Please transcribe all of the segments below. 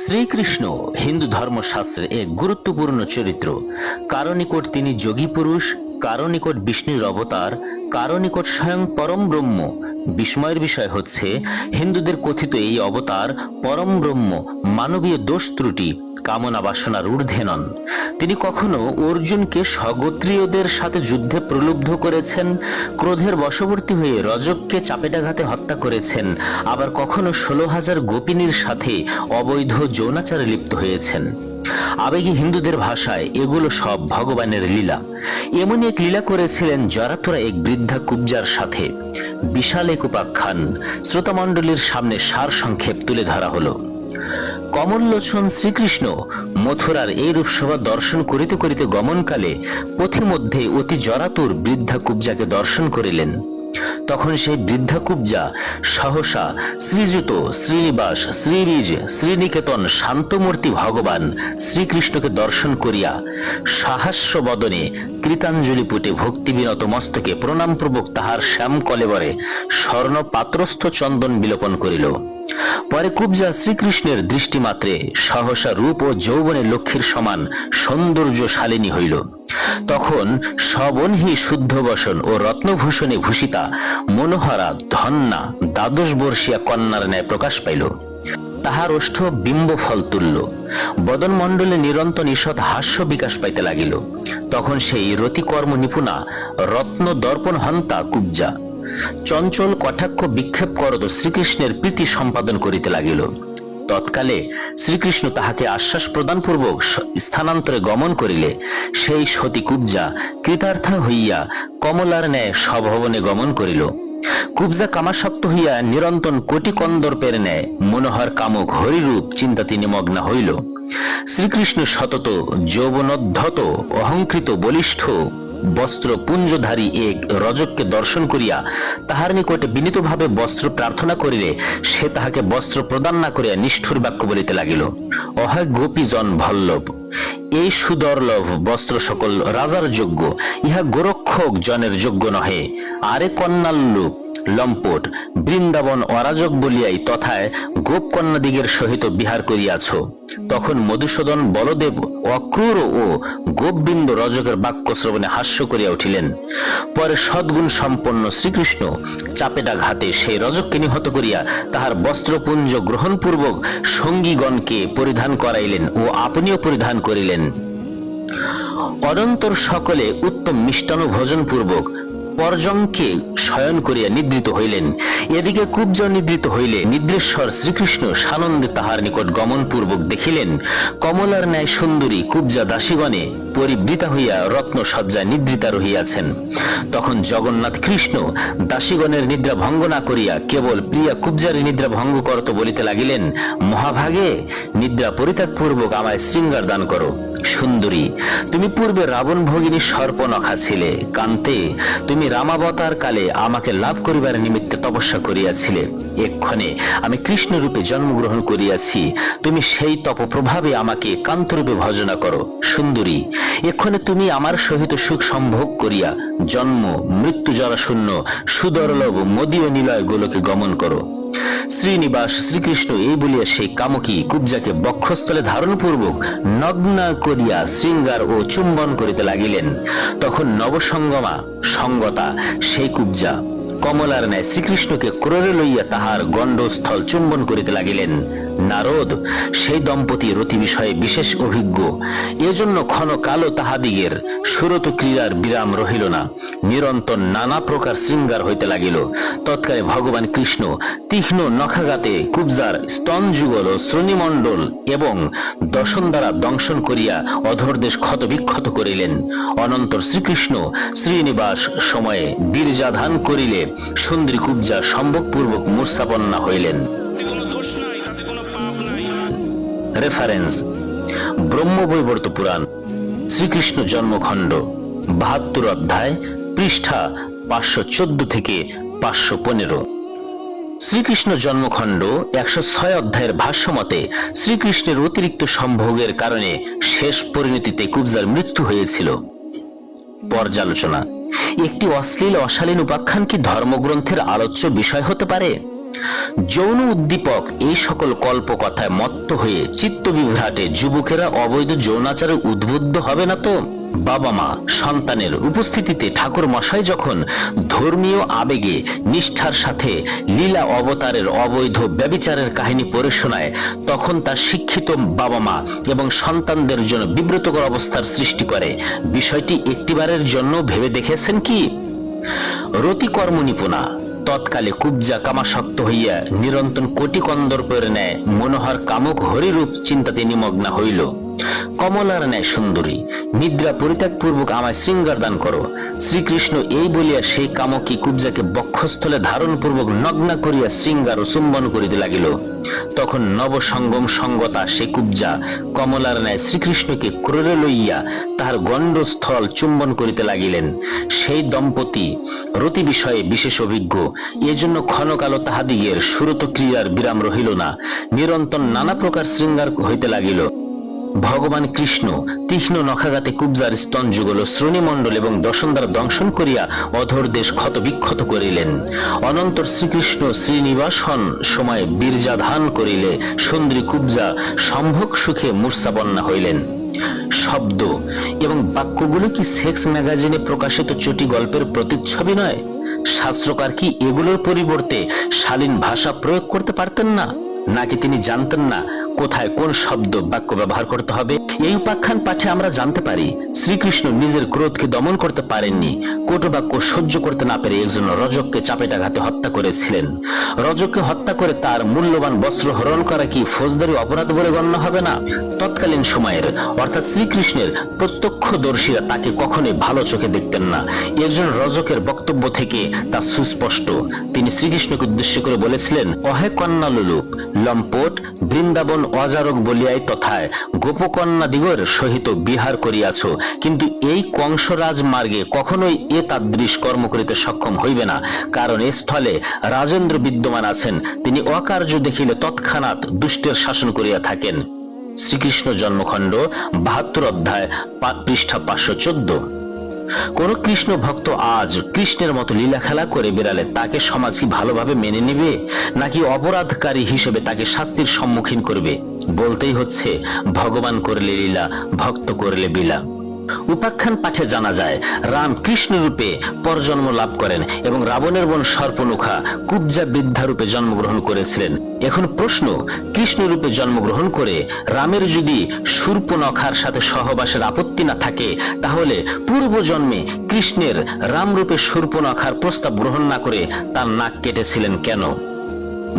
শ্রীকৃষ্ণ হিন্দু ধর্মশাস্ত্রের এক গুরুত্বপূর্ণ চরিত্র। কারো নিকট তিনি যোগী পুরুষ, কারো নিকট বিষ্ণুর অবতার, কারো নিকট স্বয়ং পরম ব্রহ্ম। বিস্ময়ের বিষয় হচ্ছে হিন্দুদের কথিত এই অবতার পরম ব্রহ্ম মানবীয় দোষ ত্রুটি কামনা বাসনার ঊর্ধ্বে নন। তিনি কখনো অর্জুনকে স্বগোত্রীয়দের সাথে যুদ্ধে প্রলুব্ধ করেছেন, ক্রোধের বশবর্তী হয়ে রজককে চাপেটাঘাতে হত্যা করেছেন, আবার কখনো 16,000 গোপিনীর সাথে অবৈধ যৌনাচারে লিপ্ত হয়েছেন। আবেগী হিন্দুদের ভাষায় এগুলো সব ভগবানের লীলা। এমনই এক লীলা করেছিলেন জরাতুরা এক বৃদ্ধা কুব্জার সাথে। বিশাল এক উপাখ্যান শ্রোতামণ্ডলীর সামনে সার সংক্ষেপ তুলে ধরা হলো। কমললোচন শ্রীকৃষ্ণ মথুরার এই রূপশোভা দর্শন করিতে করিতে গমনকালে পথিমধ্যে অতি জরাতুর বৃদ্ধা কুব্জাকে দর্শন করিলেন। তখন সেই বৃদ্ধা কুব্জা সহসা শ্রীযুত, শ্রীনিবাস, শ্রীবীজ, শ্রীনিকেতন শান্তমূর্তি ভগবান শ্রীকৃষ্ণকে দর্শন করিয়া সাহাস্য বদনে কৃতাঞ্জলি পুটে ভক্তিবিনত মস্তকে প্রণামপূর্বক তাহার শ্যাম কলেবরে স্বর্ণ পাত্রস্থ চন্দন বিলোপন করিল। পরে কুব্জা শ্রীকৃষ্ণের দৃষ্টিমাত্রে সহসা রূপ ও যৌবনে লক্ষ্মীর সমান সৌন্দর্যশালিনী হইল। তখন সবনহি শুদ্ধ বসন ও রত্নভূষণে ভূষিতা মনোহরা ধন্যা দ্বাদশ বর্ষীয়া কন্যার ন্যায় প্রকাশ পাইল। তাহার ওষ্ঠ বিম্বফল তুল্য, বদনমণ্ডলে নিরন্তর ঈষৎ হাস্য বিকাশ পাইতে লাগিল। তখন সেই রতিকর্ম নিপুণা রত্ন দর্পণ হন্তা কুব্জা চঞ্চল কটাক্ষ বিক্ষেপ করত শ্রীকৃষ্ণের প্রীতি সম্পাদন করিতে লাগিল। তৎকালে শ্রীকৃষ্ণ তাহাকে আশ্বাস প্রদানপূর্বক স্থানান্তরে গমন করিলে সেই সতী কুব্জা কৃতার্থা হইয়া কমলার ন্যায় স্বভবনে গমন করিল। কুব্জা কামাসক্ত হইয়া নিরন্তন কোটি কন্দর্পের ন্যায় মনোহর কামক হরিরূপ চিন্তাতে নিমগ্না হইল। শ্রীকৃষ্ণ সতত যৌবনোদ্ধত অহংকৃত বলিষ্ঠ বস্ত্র পুঞ্জধারী এক রজককে দর্শন করিয়া তাহার নিকটে বিনীতভাবে বস্ত্র প্রার্থনা করিলে সে তাহাকে বস্ত্র প্রদান না করিয়া নিষ্ঠুর বাক্য বলিতে লাগিল। অহয় গোপী জন ভল্লভ, এই সুদর্লভ বস্ত্র সকল রাজার যোগ্য, ইহা গোরক্ষক জনের যোগ্য নহে। আরে কন্যাল্লুপ লম্পট, বৃন্দাবন অরাজক বলিয়াই তথায় গোপকন্যাদিগের সহিত বিহার করিয়াছ। তখন মধুসূদন, বলদেব, অক্রূর ও গোপবৃন্দ রজকের বাক্য শ্রবণে হাস্য করিয়া উঠিলেন। পরে সদ্গুণ সম্পন্ন শ্রীকৃষ্ণ চাপেটাঘাতে সেই রজককে নিহত করিয়া তাহার বস্ত্রপুঞ্জ গ্রহণপূর্বক সঙ্গীগণকে পরিধান করাইলেন ও আপনিও পরিধান করিলেন। অনন্তর সকলে উত্তম মিষ্টান্ন ভোজন পূর্বক পর্যঙ্কে শয়ন করিয়া নিদ্রিত হইলেন। এদিকে কুব্জা নিদ্রিত হইলে নিদ্রেশ্বর শ্রীকৃষ্ণ সানন্দে তাহার নিকট গমন পূর্বক দেখিলেন কমলার ন্যায় সুন্দরী কুব্জা দাসীগণে পরিবৃতা হইয়া রত্ন সজ্জায় নিদ্রিতা রহিয়াছেন। তখন জগন্নাথ কৃষ্ণ দাসীগণের নিদ্রা ভঙ্গ না করিয়া কেবল প্রিয়া কুব্জার নিদ্রা ভঙ্গ করত বলিতে লাগিলেন, মহাভাগে নিদ্রা পরিত্যাগ পূর্বক আমায় শৃঙ্গার দান করো। সুন্দরী, তুমি পূর্বে রাবণ ভগিনী সর্পনখা ছিলে। কান্তে, তুমি রামাবতার কালে আমাকে লাভ করিবার নিমিত্তে তপস্যা করিয়াছিলে। এক্ষণে আমি কৃষ্ণ রূপে জন্মগ্রহণ করিয়াছি, তুমি সেই তপ প্রভাবে আমাকে কান্তরূপে ভজনা করো। সুন্দরী, এক্ষণে তুমি আমার সহিত সুখ সম্ভোগ করিয়া জন্ম মৃত্যু জরাশূন্য সুদর্লভ মদীয় নিলয় গোলকে গমন করো। শ্রীনিবাস শ্রীকৃষ্ণ এই বলিয়া সেই কামকী কুব্জাকে বক্ষস্থলে ধারণপূর্বক নগ্না করিয়া শৃঙ্গার ও চুম্বন করিতে লাগিলেন। তখন নবসঙ্গমা সঙ্গতা সেই কুব্জা কমলার ন্যায় শ্রীকৃষ্ণকে ক্রোড়ে লইয়া তাহার গণ্ডস্থল চুম্বন করিতে লাগিলেন। নারদ সেই দম্পতি রতি বিষয়ে বিশেষ অভিজ্ঞ, এজন্য ক্ষণকালও তাহাদিগের সুরত ক্রীড়ার বিরাম রহিল না। নিরন্তর নানা প্রকার শৃঙ্গার হইতে লাগিল। তৎকালে ভগবান কৃষ্ণ তীক্ষ্ণ নখাঘাতে কুব্জার স্তনযুগল ও শ্রোণীমণ্ডল এবং দশন দ্বারা দংশন করিয়া অধরদেশ ক্ষত বিক্ষত করিলেন। অনন্তর শ্রীকৃষ্ণ শ্রীনিবাস সময়ে বীর্যাধান করিলে সুন্দরী কুব্জা সম্ভোগপূর্বক মূর্ছাপন্না হইলেন। রেফারেন্স: ব্রহ্মবৈবর্ত পুরাণ, শ্রীকৃষ্ণ জন্মখণ্ড, 72 অধ্যায়, পৃষ্ঠা 514 থেকে 515। শ্রীকৃষ্ণ জন্মখণ্ড 106 অধ্যায়ের ভাষ্যমতে শ্রীকৃষ্ণের অতিরিক্ত সম্ভোগের কারণে শেষ পরিণতিতে কুব্জার মৃত্যু হয়েছিল। পর্যালোচনা: একটি অশ্লীল অশালীন উপাখ্যান কি ধর্মগ্রন্থের আলোচ্য বিষয় হতে পারে? যৌন উদ্দীপক এই সকল কল্পকথায় মত্ত হয়ে চিত্ত বিভ্রাটে যুবকেরা অবৈধ যৌনাচারে উদ্বুদ্ধ হবে না তো? বাবা মা সন্তানের উপস্থিতিতে ঠাকুর মশাই যখন ধর্মীয় আবেগে নিষ্ঠার সাথে লীলা অবতারের অবৈধ ব্যভিচারের কাহিনী পড়ে শোনায়, তখন তার শিক্ষিত বাবা মা এবং সন্তানদের জন্য বিব্রতকর অবস্থার সৃষ্টি করে। বিষয়টি একটিবারের জন্য ভেবে দেখেছেন কি? রতি কর্মনিপুণা তৎকালে কুব্জা কামাসক্ত হইয়া নিরন্তর কোটি কন্দর্পের ন্যায় মনোহর কামক হরিরূপ চিন্তাতে নিমগ্না হইল। কমলার ন্যায় সুন্দরী, নিদ্রা পরিত্যাগপূর্বক আমায় শৃঙ্গার দান করো। শ্রীকৃষ্ণ এই বলিয়া সেই কামকী কুব্জাকে বক্ষস্থলে ধারণপূর্বক নগ্না করিয়া শৃঙ্গার ও চুম্বন করিতে লাগিল। তখন নবসঙ্গম সঙ্গতা সে কুব্জা কমলার ন্যায় শ্রীকৃষ্ণকে ক্রোড়ে লইয়া তাহার গণ্ডস্থল চুম্বন করিতে লাগিলেন। সেই দম্পতি রতি বিষয়ে বিশেষ অভিজ্ঞ, এজন্য ক্ষণকালও তাহাদিগের সুরত ক্রিয়ার বিরাম রহিল না। নিরন্তর নানা প্রকার শৃঙ্গার হইতে লাগিল। ভগবান কৃষ্ণ তীক্ষ্ণ নখাঘাতে কুব্জার স্তন যুগল শ্রোণীমণ্ডল এবং দশনদ্বার দংশন করিয়া অধর দেশ ক্ষত বিক্ষত করিলেন। অনন্তর শ্রীকৃষ্ণ শ্রীনিবাসন সময় বীর্যাধান করিলে সুন্দরী কুব্জা সম্ভোগ সুখে মূর্ছাপন্না হইলেন। শব্দ এবং বাক্যগুলো কি সেক্স ম্যাগাজিনে প্রকাশিত চটি গল্পের প্রতিচ্ছবি নয়? শাস্ত্রকার কি এগুলোর পরিবর্তে শালীন ভাষা প্রয়োগ করতে পারতেন না? নাকি তিনি জানতেন না কোথায় কোন শব্দ বাক্য ব্যবহার করতে হবে? এই উপাখ্যান পাঠে আমরা জানতে পারি শ্রীকৃষ্ণ নিজের ক্রোধকে দমন করতে পারেননি। কটু বাক্য সহ্য করতে না পেরে একজন রজককে চাপেটাঘাতে হত্যা করেছিলেন। রজককে হত্যা করে তার মূল্যবান বস্ত্র হরণ করা কি ফৌজদারি অপরাধ বলে গণ্য হবে না? তৎকালীন সময়ের অর্থাৎ শ্রীকৃষ্ণের প্রত্যক্ষদর্শীরা তাকে কখনোই ভালো চোখে দেখতেন না। একজন রজকের বক্তব্য থেকে তা সুস্পষ্ট। তিনি শ্রীকৃষ্ণকে উদ্দেশ্য করে বলেছিলেন, অহে কন্যা লুলুপ লম্পট বৃন্দাবন অজারক বলিয়াই তথায় গোপকন্যা দিগর সহিত বিহার করিয়াছ, কিন্তু এই কংসরাজ মার্গে কখনোই এ তাদৃশ কর্ম করিতে সক্ষম হইবে না, কারণ এ স্থলে রাজেন্দ্র বিদ্যমান আছেন। তিনি অকার্য দেখিলে তৎক্ষণাৎ দুষ্টের শাসন করিয়া থাকেন। শ্রীকৃষ্ণ জন্মখণ্ড ৭২ অধ্যায় পৃষ্ঠা ৫১৪। কোন কৃষ্ণ ভক্ত আজ কৃষ্ণের মতো লীলা খেলা করে বেড়ালে তাকে সমাজ কি ভালোভাবে মেনে নেবে, নাকি অপরাধকারী হিসেবে তাকে শাস্তির সম্মুখীন করবে? বলতেই হচ্ছে, ভগবান করলে লীলা, ভক্ত করলে বিলা। উপাখ্যান পাঠে জানা যায় রাম কৃষ্ণ রূপে পরজন্ম লাভ করেন এবং রাবণের বোন সর্পনুখা কুব্জা বৃদ্ধা রূপে জন্মগ্রহণ করেছিলেন। এখন প্রশ্ন, কৃষ্ণ রূপে জন্মগ্রহণ করে রামের যদি শূর্পনখার সাথে সহবাসের আপত্তি না থাকে, তাহলে পূর্ব জন্মে কৃষ্ণের রাম রূপে শূর্পনখার প্রস্তাব গ্রহণ না করে তার নাক কেটেছিলেন কেন?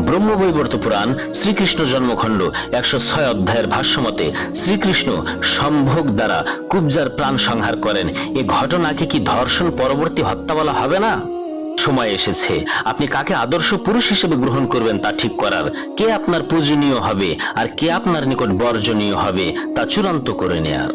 ব্রহ্মবৈবর্ত পুরাণ শ্রীকৃষ্ণ জন্মখণ্ড ১০৬ অধ্যায়ের ভাষ্যমতে শ্রীকৃষ্ণ সম্ভোগ দ্বারা কুব্জার প্রাণ সংহার করেন। এ ঘটনাকে কি ধর্ষণ পরবর্তী হত্যা বলা হবে না? সময় এসেছে আপনি কাকে আদর্শ পুরুষ হিসেবে গ্রহণ করবেন তা ঠিক করার। কে আপনার পূজনীয় হবে আর কে আপনার নিকট বর্জনীয় হবে তা চূড়ান্ত করে নেয়ার।